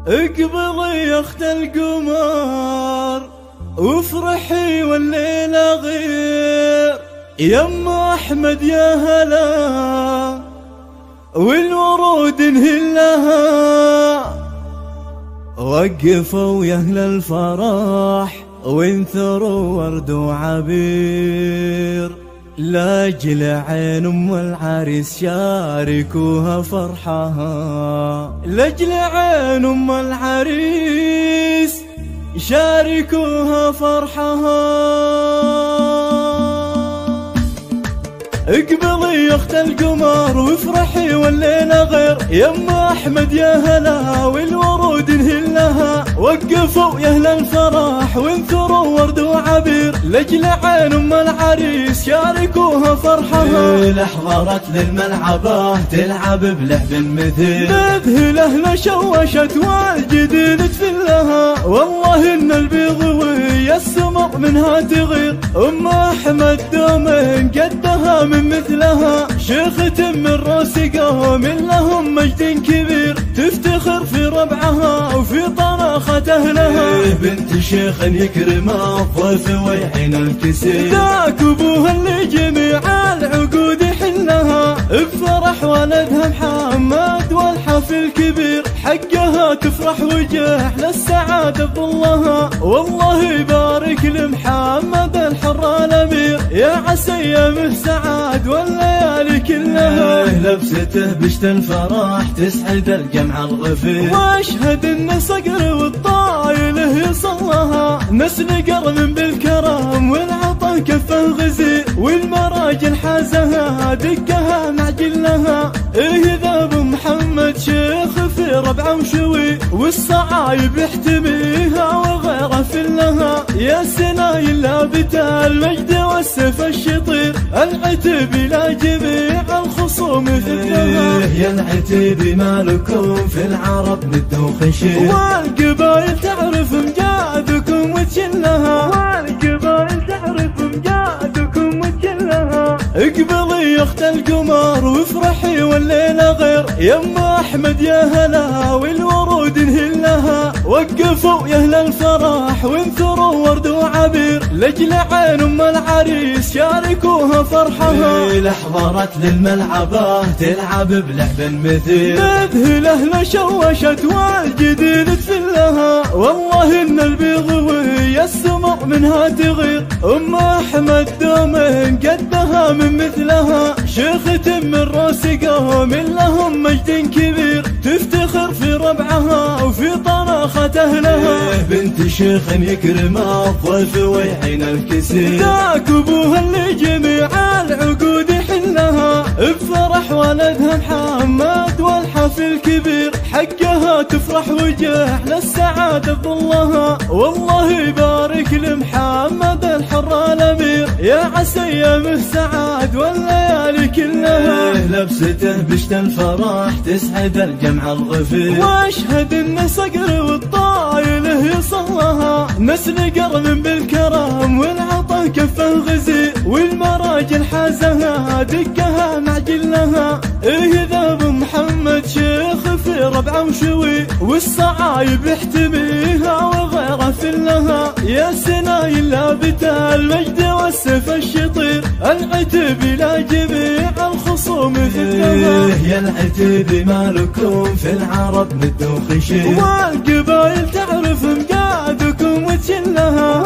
اقبضي يا اخت القمر وافرحي والليلة غير، يم احمد يا هلا والورود انهلها. وقفوا يا اهل الفرح وانثروا ورد وعبير، لاجل عين ام العريس شاركوها فرحها، لاجل عين ام العريس شاركوها فرحها. اقبضي يا اخت القمر وافرحي والليلة غير، يم احمد يا هلا والورود انهلها. وقفوا يا اهل الفرح وانثروا ورد وعبير، لاجل عين ام العريس شاركوها فرحها. احضرت للملعبة تلعب بلعب مثير، مذهل اهل شوشت والجديد تفلها. والله ان البيض وهي السمر منها تغير، ام احمد دومين قدها من مثلها. شيخة من راس قوم لهم مجد كبير، تفتخر في ربعها وفي طناخة اهلها. بنت شيخ يكرم الضيف ويعين الكسير، ذاك ابوها اللي جميع العقود يحلها. بفرح ولدها محمد والحفل كبير، حقها تفرح وجه للسعادة بظلها. والله يبارك لمحمد الحر الامير، يا عسى ايامه سعاد والليالي كلها. لبسته بشت الفرح تسعد الجمع الغفير، واشهد ان صقر والطايله يصلها. نسل قرن بالكرم والعطا كفه غزير، والمراجل حازها دقها معجلها. ايه ذاب محمد شيخ في ربعه وشوي، والصعايب يحتميها وغيره فلها. يا سنايل لابت المجد والسيف الشطير، العتب الى جميع الخصوم فتنها. يا العتب مالكم في العرب ند وخشير، والقبايل تعرف امجادكم وتشلها. والقبايل تعرف امجادكم وتشلها. اقبضي يا اخت القمر وافرحي والليلة غير، يم احمد يا هلا والورود انهلها. وقفوا يا اهل الفرح وانثروا ورد وعبير، لاجل عين ام العريس شاركوها فرحها. احضرت للملعبة تلعب بلعب مثير، مذهل اهل شوشت والجديد تفلها. والله ان البيض وهي السمر منها تغير، ام احمد دومين قدها من مثلها. شيخة من راس قوم لهم مجد كبير، تفتخر في ربعها وفي طناخة اهلها. بنت شيخ يكرم الضيف ويعين الكسير، ذاك ابوها اللي جميع العقود يحلها. بفرح ولدها محمد والحفل كبير، حقها تفرح وجه للسعادة بظلها. والله يبارك لمحمد الحر الامير، يا عسى ايامه سعاد والليالي كلها. لبسته بشت الفرح تسعد الجمع الغفير، واشهد ان صقر والطايله يصلها. نسل قرن بالكرم والعطا كفه غزير، والمراجل حازها دقها معجلها. ايه ذاب محمد شيخ في ربعه وشوي، والصعايب يحتميها وغيره فلها. يا سنايل لابت المجد والسيف الشطير، العتب الى جميع الخصوم فتنها. يا العتب مالكم في العرب ند وخشير، والقبايل تعرف امجادكم وتشلها.